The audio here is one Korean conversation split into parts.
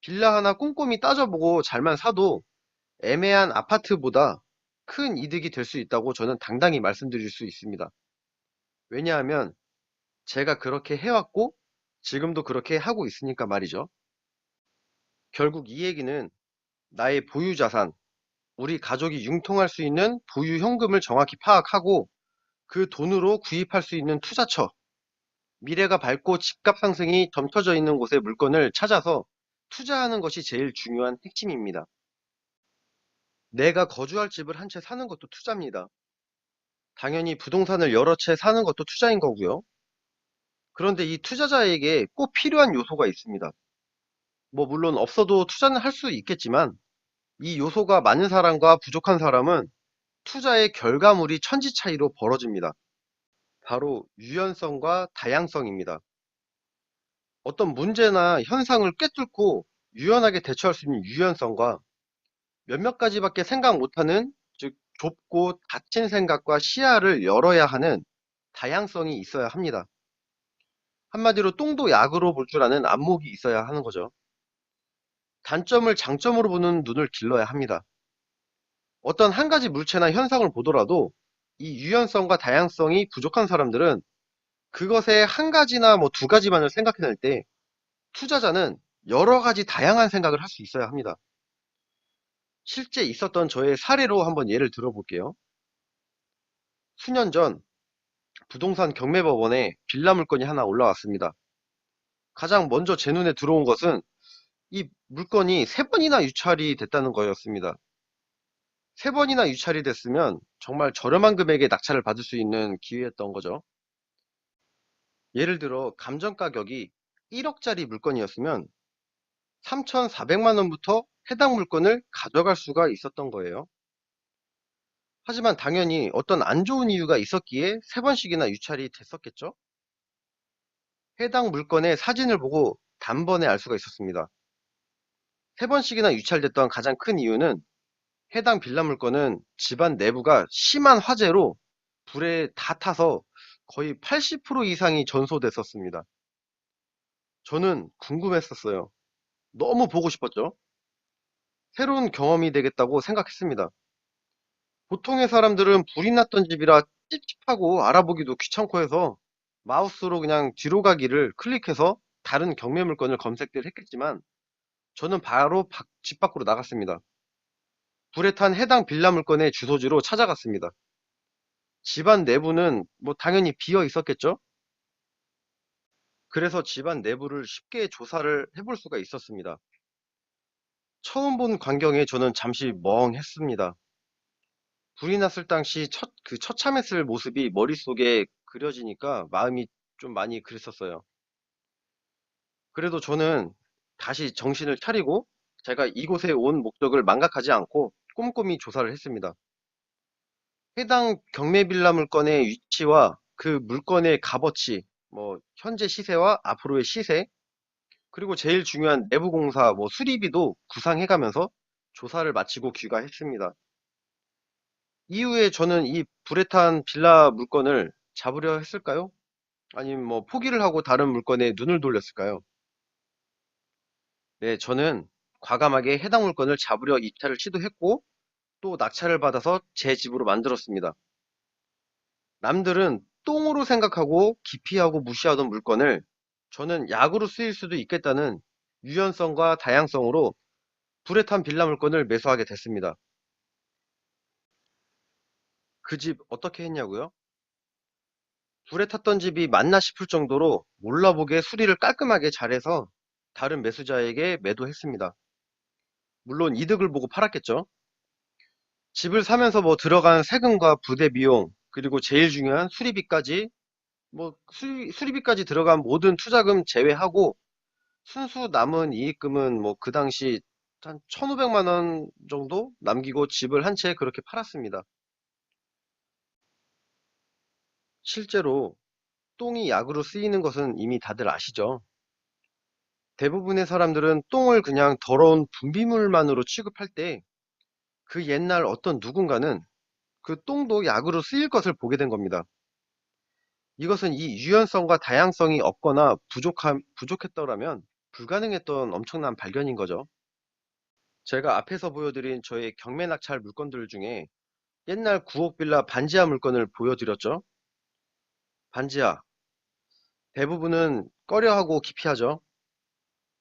빌라 하나 꼼꼼히 따져보고 잘만 사도 애매한 아파트보다 큰 이득이 될 수 있다고 저는 당당히 말씀드릴 수 있습니다. 왜냐하면 제가 그렇게 해왔고 지금도 그렇게 하고 있으니까 말이죠. 결국 이 얘기는 나의 보유 자산, 우리 가족이 융통할 수 있는 보유 현금을 정확히 파악하고 그 돈으로 구입할 수 있는 투자처, 미래가 밝고 집값 상승이 점쳐져 있는 곳의 물건을 찾아서 투자하는 것이 제일 중요한 핵심입니다. 내가 거주할 집을 한 채 사는 것도 투자입니다. 당연히 부동산을 여러 채 사는 것도 투자인 거고요. 그런데 이 투자자에게 꼭 필요한 요소가 있습니다. 뭐 물론 없어도 투자는 할 수 있겠지만 이 요소가 많은 사람과 부족한 사람은 투자의 결과물이 천지 차이로 벌어집니다. 바로 유연성과 다양성입니다. 어떤 문제나 현상을 꿰뚫고 유연하게 대처할 수 있는 유연성과 몇몇 가지밖에 생각 못하는, 즉 좁고 닫힌 생각과 시야를 열어야 하는 다양성이 있어야 합니다. 한마디로 똥도 약으로 볼 줄 아는 안목이 있어야 하는 거죠. 단점을 장점으로 보는 눈을 길러야 합니다. 어떤 한 가지 물체나 현상을 보더라도 이 유연성과 다양성이 부족한 사람들은 그것의 한 가지나 뭐 두 가지만을 생각해낼 때 투자자는 여러 가지 다양한 생각을 할 수 있어야 합니다. 실제 있었던 저의 사례로 한번 예를 들어볼게요. 수년 전 부동산 경매법원에 빌라 물건이 하나 올라왔습니다. 가장 먼저 제 눈에 들어온 것은 이 물건이 세 번이나 유찰이 됐다는 거였습니다. 세 번이나 유찰이 됐으면 정말 저렴한 금액에 낙찰을 받을 수 있는 기회였던 거죠. 예를 들어 감정 가격이 1억짜리 물건이었으면 3,400만 원부터 해당 물건을 가져갈 수가 있었던 거예요. 하지만 당연히 어떤 안 좋은 이유가 있었기에 세 번씩이나 유찰이 됐었겠죠? 해당 물건의 사진을 보고 단번에 알 수가 있었습니다. 세 번씩이나 유찰됐던 가장 큰 이유는 해당 빌라 물건은 집안 내부가 심한 화재로 불에 다 타서 거의 80% 이상이 전소됐었습니다. 저는 궁금했었어요. 너무 보고 싶었죠? 새로운 경험이 되겠다고 생각했습니다. 보통의 사람들은 불이 났던 집이라 찝찝하고 알아보기도 귀찮고 해서 마우스로 그냥 뒤로 가기를 클릭해서 다른 경매 물건을 검색들 했겠지만 저는 바로 집 밖으로 나갔습니다. 불에 탄 해당 빌라 물건의 주소지로 찾아갔습니다. 집안 내부는 뭐 당연히 비어 있었겠죠? 그래서 집안 내부를 쉽게 조사를 해볼 수가 있었습니다. 처음 본 광경에 저는 잠시 멍했습니다. 불이 났을 당시 처참했을 모습이 머릿속에 그려지니까 마음이 좀 많이 그랬었어요. 그래도 저는 다시 정신을 차리고 제가 이곳에 온 목적을 망각하지 않고 꼼꼼히 조사를 했습니다. 해당 경매 빌라 물건의 위치와 그 물건의 값어치, 뭐 현재 시세와 앞으로의 시세, 그리고 제일 중요한 내부 공사, 뭐 수리비도 구상해가면서 조사를 마치고 귀가했습니다. 이후에 저는 이 불에 탄 빌라 물건을 잡으려 했을까요? 아니면 뭐 포기를 하고 다른 물건에 눈을 돌렸을까요? 네, 저는 과감하게 해당 물건을 잡으려 입찰을 시도했고 또 낙찰을 받아서 제 집으로 만들었습니다. 남들은 똥으로 생각하고 기피하고 무시하던 물건을 저는 약으로 쓰일 수도 있겠다는 유연성과 다양성으로 불에 탄 빌라 물건을 매수하게 됐습니다. 그 집 어떻게 했냐고요? 불에 탔던 집이 맞나 싶을 정도로 몰라보게 수리를 깔끔하게 잘해서 다른 매수자에게 매도했습니다. 물론 이득을 보고 팔았겠죠. 집을 사면서 뭐 들어간 세금과 부대 비용, 그리고 제일 중요한 수리비까지, 뭐 수리비까지 들어간 모든 투자금 제외하고 순수 남은 이익금은 뭐 그 당시 한 1,500만 원 정도 남기고 집을 한 채 그렇게 팔았습니다. 실제로 똥이 약으로 쓰이는 것은 이미 다들 아시죠? 대부분의 사람들은 똥을 그냥 더러운 분비물만으로 취급할 때 그 옛날 어떤 누군가는 그 똥도 약으로 쓰일 것을 보게 된 겁니다. 이것은 이 유연성과 다양성이 없거나 부족했더라면 불가능했던 엄청난 발견인 거죠. 제가 앞에서 보여드린 저의 경매 낙찰 물건들 중에 옛날 9억 빌라 반지하 물건을 보여드렸죠. 반지하. 대부분은 꺼려하고 기피하죠.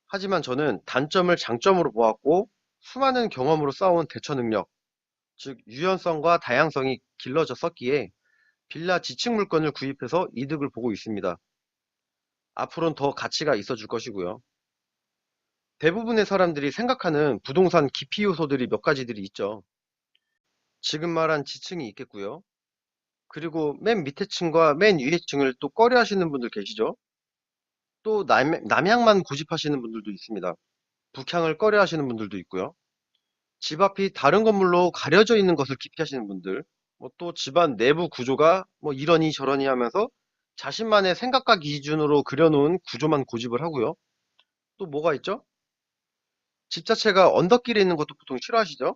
하지만 저는 단점을 장점으로 보았고 수많은 경험으로 쌓아온 대처 능력, 즉 유연성과 다양성이 길러졌었기에 빌라 지층 물건을 구입해서 이득을 보고 있습니다. 앞으로는 더 가치가 있어 줄 것이고요. 대부분의 사람들이 생각하는 부동산 기피 요소들이 몇 가지들이 있죠. 지금 말한 지층이 있겠고요. 그리고 맨 밑에 층과 맨 위에 층을 또 꺼려 하시는 분들 계시죠. 또 남향만 고집하시는 분들도 있습니다. 북향을 꺼려 하시는 분들도 있고요. 집 앞이 다른 건물로 가려져 있는 것을 기피하시는 분들, 뭐 또 집안 내부 구조가 뭐 이러니 저러니 하면서 자신만의 생각과 기준으로 그려놓은 구조만 고집을 하고요. 또 뭐가 있죠? 집 자체가 언덕길에 있는 것도 보통 싫어하시죠?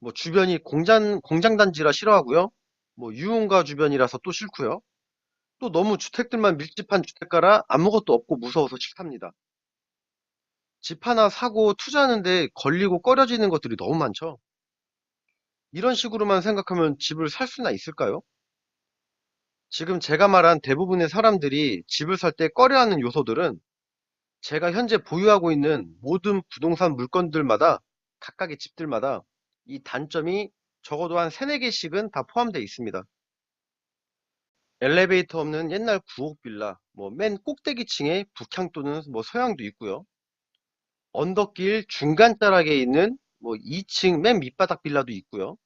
뭐 주변이 공장 단지라 싫어하고요. 뭐 유흥가 주변이라서 또 싫고요. 또 너무 주택들만 밀집한 주택가라 아무것도 없고 무서워서 싫답니다. 집 하나 사고 투자하는데 걸리고 꺼려지는 것들이 너무 많죠. 이런 식으로만 생각하면 집을 살 수나 있을까요? 지금 제가 말한 대부분의 사람들이 집을 살 때 꺼려하는 요소들은 제가 현재 보유하고 있는 모든 부동산 물건들마다 각각의 집들마다 이 단점이 적어도 한 3, 4개씩은 다 포함되어 있습니다. 엘리베이터 없는 옛날 구옥 빌라, 뭐 맨 꼭대기 층에 북향 또는 뭐 서향도 있고요. 언덕길 중간 자락에 있는 뭐 2층 맨 밑바닥 빌라도 있고요.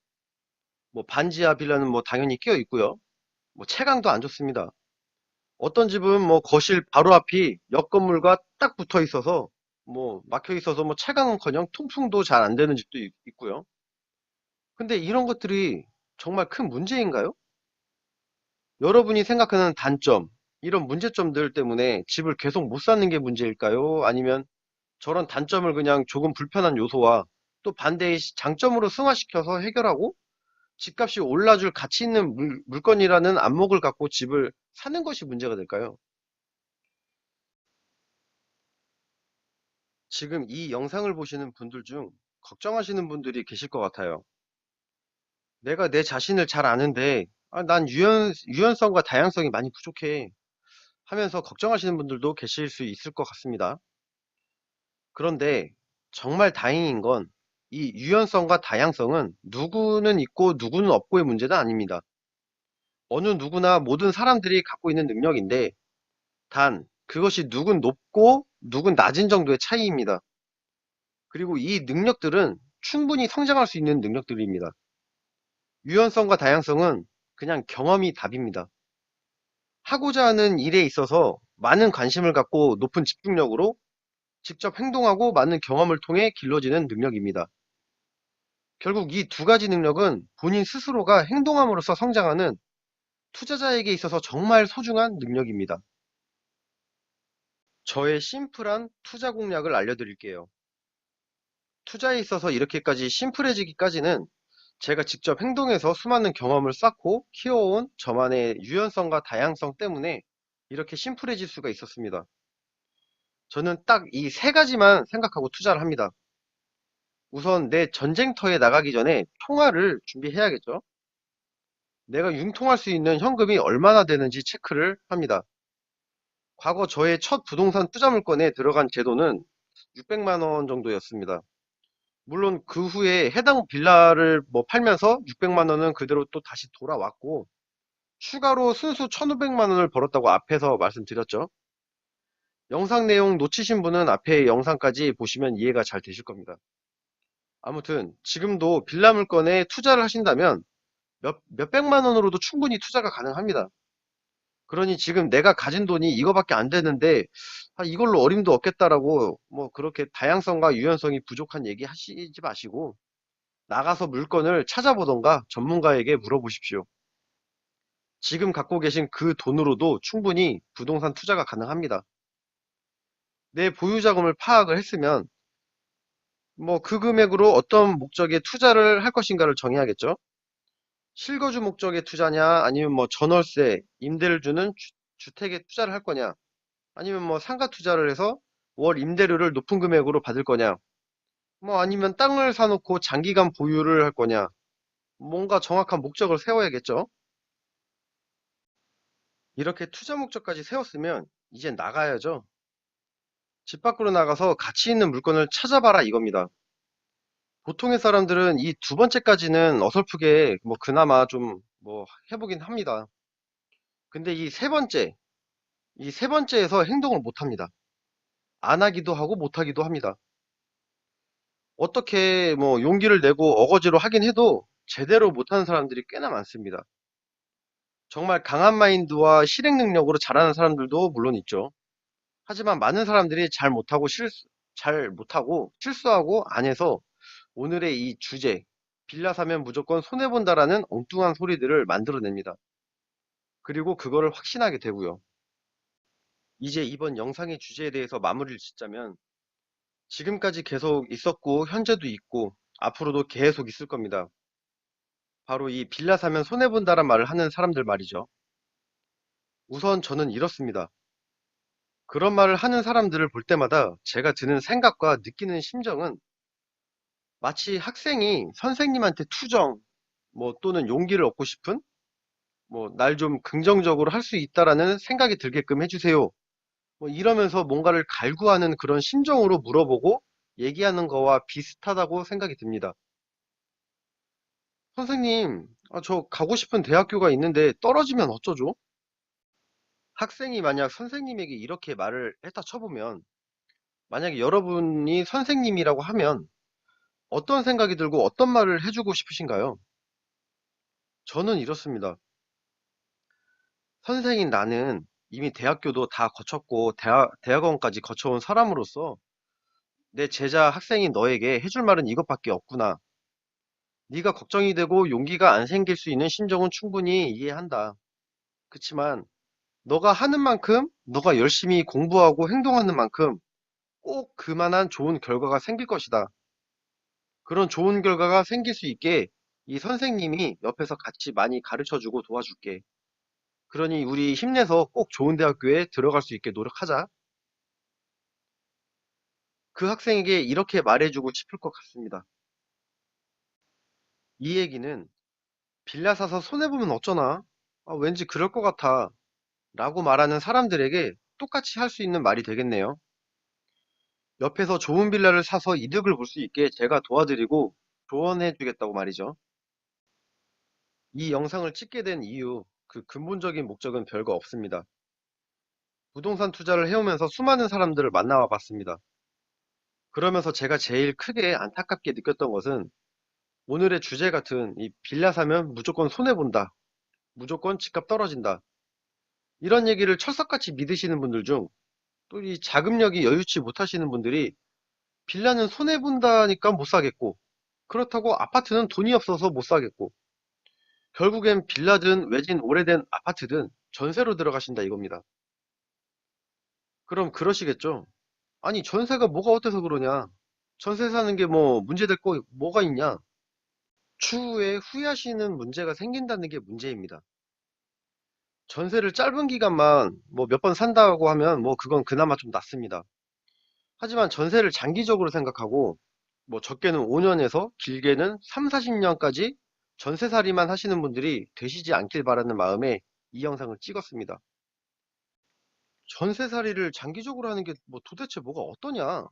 뭐 반지하 빌라는 뭐 당연히 끼어 있고요. 뭐 채광도 안 좋습니다. 어떤 집은 뭐 거실 바로 앞이 옆 건물과 딱 붙어 있어서 뭐 막혀 있어서 뭐 채광은커녕 통풍도 잘 안 되는 집도 있고요. 근데 이런 것들이 정말 큰 문제인가요? 여러분이 생각하는 단점, 이런 문제점들 때문에 집을 계속 못 사는 게 문제일까요? 아니면 저런 단점을 그냥 조금 불편한 요소와 또 반대의 장점으로 승화시켜서 해결하고 집값이 올라줄 가치 있는 물건이라는 안목을 갖고 집을 사는 것이 문제가 될까요? 지금 이 영상을 보시는 분들 중 걱정하시는 분들이 계실 것 같아요. 내가 내 자신을 잘 아는데, 난 유연성과 다양성이 많이 부족해 하면서 걱정하시는 분들도 계실 수 있을 것 같습니다. 그런데 정말 다행인 건 이 유연성과 다양성은 누구는 있고 누구는 없고의 문제는 아닙니다. 어느 누구나 모든 사람들이 갖고 있는 능력인데, 단 그것이 누군 높고 누군 낮은 정도의 차이입니다. 그리고 이 능력들은 충분히 성장할 수 있는 능력들입니다. 유연성과 다양성은 그냥 경험이 답입니다. 하고자 하는 일에 있어서 많은 관심을 갖고 높은 집중력으로 직접 행동하고 많은 경험을 통해 길러지는 능력입니다. 결국 이 두 가지 능력은 본인 스스로가 행동함으로써 성장하는 투자자에게 있어서 정말 소중한 능력입니다. 저의 심플한 투자 공략을 알려드릴게요. 투자에 있어서 이렇게까지 심플해지기까지는 제가 직접 행동해서 수많은 경험을 쌓고 키워온 저만의 유연성과 다양성 때문에 이렇게 심플해질 수가 있었습니다. 저는 딱 이 세 가지만 생각하고 투자를 합니다. 우선 내 전쟁터에 나가기 전에 통화를 준비해야겠죠. 내가 융통할 수 있는 현금이 얼마나 되는지 체크를 합니다. 과거 저의 첫 부동산 투자 물건에 들어간 제도는 600만 원 정도였습니다. 물론 그 후에 해당 빌라를 뭐 팔면서 600만 원은 그대로 또 다시 돌아왔고 추가로 순수 1,500만 원을 벌었다고 앞에서 말씀드렸죠. 영상 내용 놓치신 분은 앞에 영상까지 보시면 이해가 잘 되실 겁니다. 아무튼 지금도 빌라 물건에 투자를 하신다면 몇백만 원으로도 충분히 투자가 가능합니다. 그러니 지금 내가 가진 돈이 이거밖에 안 되는데 이걸로 어림도 없겠다라고 뭐 그렇게 다양성과 유연성이 부족한 얘기 하시지 마시고 나가서 물건을 찾아보던가 전문가에게 물어보십시오. 지금 갖고 계신 그 돈으로도 충분히 부동산 투자가 가능합니다. 내 보유 자금을 파악을 했으면 뭐 그 금액으로 어떤 목적에 투자를 할 것인가를 정해야겠죠. 실거주 목적의 투자냐 아니면 뭐 전월세, 임대를 주는 주택에 투자를 할 거냐 아니면 뭐 상가 투자를 해서 월 임대료를 높은 금액으로 받을 거냐, 뭐 아니면 땅을 사놓고 장기간 보유를 할 거냐, 뭔가 정확한 목적을 세워야겠죠. 이렇게 투자 목적까지 세웠으면 이제 나가야죠. 집 밖으로 나가서 가치 있는 물건을 찾아봐라 이겁니다. 보통의 사람들은 이 두 번째까지는 어설프게 뭐 그나마 좀 뭐 해보긴 합니다. 근데 이 세 번째에서 행동을 못 합니다. 안 하기도 하고 못 하기도 합니다. 어떻게 뭐 용기를 내고 어거지로 하긴 해도 제대로 못하는 사람들이 꽤나 많습니다. 정말 강한 마인드와 실행 능력으로 잘하는 사람들도 물론 있죠. 하지만 많은 사람들이 잘 못하고 실수하고 안 해서 오늘의 이 주제, 빌라 사면 무조건 손해본다라는 엉뚱한 소리들을 만들어냅니다. 그리고 그거를 확신하게 되고요. 이제 이번 영상의 주제에 대해서 마무리를 짓자면 지금까지 계속 있었고 현재도 있고 앞으로도 계속 있을 겁니다. 바로 이 빌라 사면 손해본다란 말을 하는 사람들 말이죠. 우선 저는 이렇습니다. 그런 말을 하는 사람들을 볼 때마다 제가 드는 생각과 느끼는 심정은 마치 학생이 선생님한테 투정, 뭐 또는 용기를 얻고 싶은, 뭐 날 좀 긍정적으로 할 수 있다라는 생각이 들게끔 해주세요. 뭐 이러면서 뭔가를 갈구하는 그런 심정으로 물어보고 얘기하는 거와 비슷하다고 생각이 듭니다. 선생님, 저 가고 싶은 대학교가 있는데 떨어지면 어쩌죠? 학생이 만약 선생님에게 이렇게 말을 했다 쳐보면, 만약에 여러분이 선생님이라고 하면 어떤 생각이 들고 어떤 말을 해주고 싶으신가요? 저는 이렇습니다. 선생인 나는 이미 대학교도 다 거쳤고 대학원까지 거쳐온 사람으로서 내 제자 학생인 너에게 해줄 말은 이것밖에 없구나. 네가 걱정이 되고 용기가 안 생길 수 있는 심정은 충분히 이해한다. 그치만 너가 하는 만큼, 너가 열심히 공부하고 행동하는 만큼 꼭 그만한 좋은 결과가 생길 것이다. 그런 좋은 결과가 생길 수 있게 이 선생님이 옆에서 같이 많이 가르쳐주고 도와줄게. 그러니 우리 힘내서 꼭 좋은 대학교에 들어갈 수 있게 노력하자. 그 학생에게 이렇게 말해주고 싶을 것 같습니다. 이 얘기는 빌라 사서 손해보면 어쩌나? 왠지 그럴 것 같아. 라고 말하는 사람들에게 똑같이 할 수 있는 말이 되겠네요. 옆에서 좋은 빌라를 사서 이득을 볼 수 있게 제가 도와드리고 조언해주겠다고 말이죠. 이 영상을 찍게 된 이유, 그 근본적인 목적은 별거 없습니다. 부동산 투자를 해오면서 수많은 사람들을 만나와 봤습니다. 그러면서 제가 제일 크게 안타깝게 느꼈던 것은 오늘의 주제 같은 이 빌라 사면 무조건 손해본다. 무조건 집값 떨어진다. 이런 얘기를 철석같이 믿으시는 분들 중 또 이 자금력이 여유치 못하시는 분들이 빌라는 손해본다니까 못 사겠고 그렇다고 아파트는 돈이 없어서 못 사겠고 결국엔 빌라든 외진 오래된 아파트든 전세로 들어가신다 이겁니다. 그럼 그러시겠죠? 아니 전세가 뭐가 어때서 그러냐? 전세 사는 게 뭐 문제될 거 뭐가 있냐? 추후에 후회하시는 문제가 생긴다는 게 문제입니다. 전세를 짧은 기간만 뭐 몇 번 산다고 하면 뭐 그건 그나마 좀 낫습니다. 하지만 전세를 장기적으로 생각하고 뭐 적게는 5년에서 길게는 3, 40년까지 전세살이만 하시는 분들이 되시지 않길 바라는 마음에 이 영상을 찍었습니다. 전세살이를 장기적으로 하는 게 뭐 도대체 뭐가 어떠냐?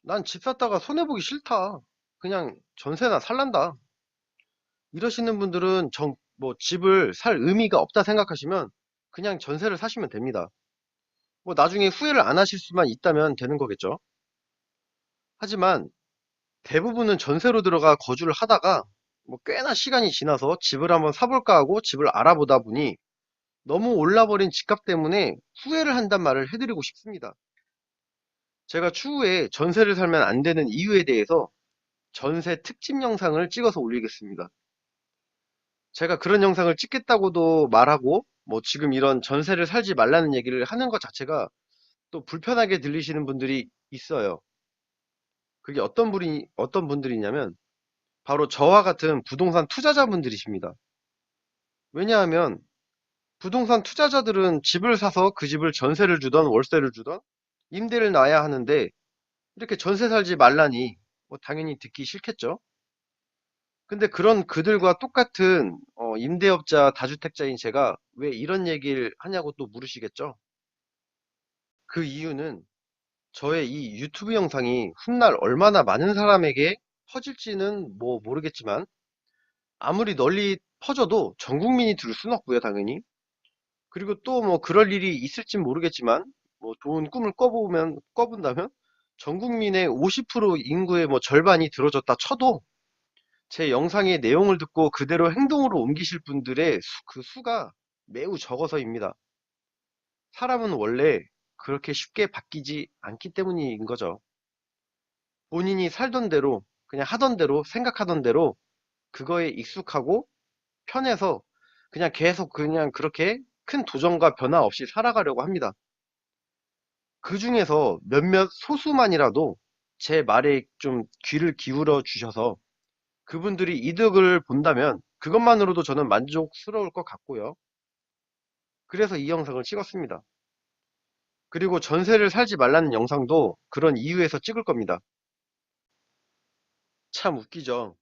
난 집 샀다가 손해보기 싫다. 그냥 전세나 살란다. 이러시는 분들은 뭐 집을 살 의미가 없다 생각하시면 그냥 전세를 사시면 됩니다. 뭐 나중에 후회를 안 하실 수만 있다면 되는 거겠죠. 하지만 대부분은 전세로 들어가 거주를 하다가 뭐 꽤나 시간이 지나서 집을 한번 사볼까 하고 집을 알아보다 보니 너무 올라버린 집값 때문에 후회를 한단 말을 해드리고 싶습니다. 제가 추후에 전세를 살면 안 되는 이유에 대해서 전세 특집 영상을 찍어서 올리겠습니다. 제가 그런 영상을 찍겠다고도 말하고 뭐 지금 이런 전세를 살지 말라는 얘기를 하는 것 자체가 또 불편하게 들리시는 분들이 있어요. 그게 어떤 분들이냐면 바로 저와 같은 부동산 투자자분들이십니다. 왜냐하면 부동산 투자자들은 집을 사서 그 집을 전세를 주던 월세를 주던 임대를 놔야 하는데 이렇게 전세 살지 말라니 뭐 당연히 듣기 싫겠죠. 근데 그런 그들과 똑같은 임대업자 다주택자인 제가 왜 이런 얘기를 하냐고 또 물으시겠죠. 그 이유는 저의 이 유튜브 영상이 훗날 얼마나 많은 사람에게 퍼질지는 뭐 모르겠지만 아무리 널리 퍼져도 전 국민이 들을 순 없고요, 당연히. 그리고 또 뭐 그럴 일이 있을진 모르겠지만 뭐 좋은 꿈을 꿔본다면 전 국민의 50% 인구의 뭐 절반이 들어줬다 쳐도 제 영상의 내용을 듣고 그대로 행동으로 옮기실 분들의 그 수가 매우 적어서입니다. 사람은 원래 그렇게 쉽게 바뀌지 않기 때문인 거죠. 본인이 살던 대로, 그냥 하던 대로, 생각하던 대로 그거에 익숙하고 편해서 그냥 계속 그냥 그렇게 큰 도전과 변화 없이 살아가려고 합니다. 그 중에서 몇몇 소수만이라도 제 말에 좀 귀를 기울여 주셔서 그분들이 이득을 본다면 그것만으로도 저는 만족스러울 것 같고요. 그래서 이 영상을 찍었습니다. 그리고 전세를 살지 말라는 영상도 그런 이유에서 찍을 겁니다. 참 웃기죠.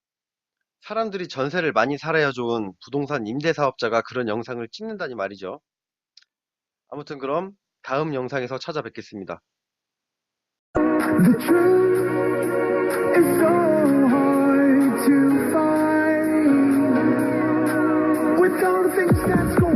사람들이 전세를 많이 살아야 좋은 부동산 임대사업자가 그런 영상을 찍는다니 말이죠. 아무튼 그럼 다음 영상에서 찾아뵙겠습니다. The truth is so hard to find with all the things that's going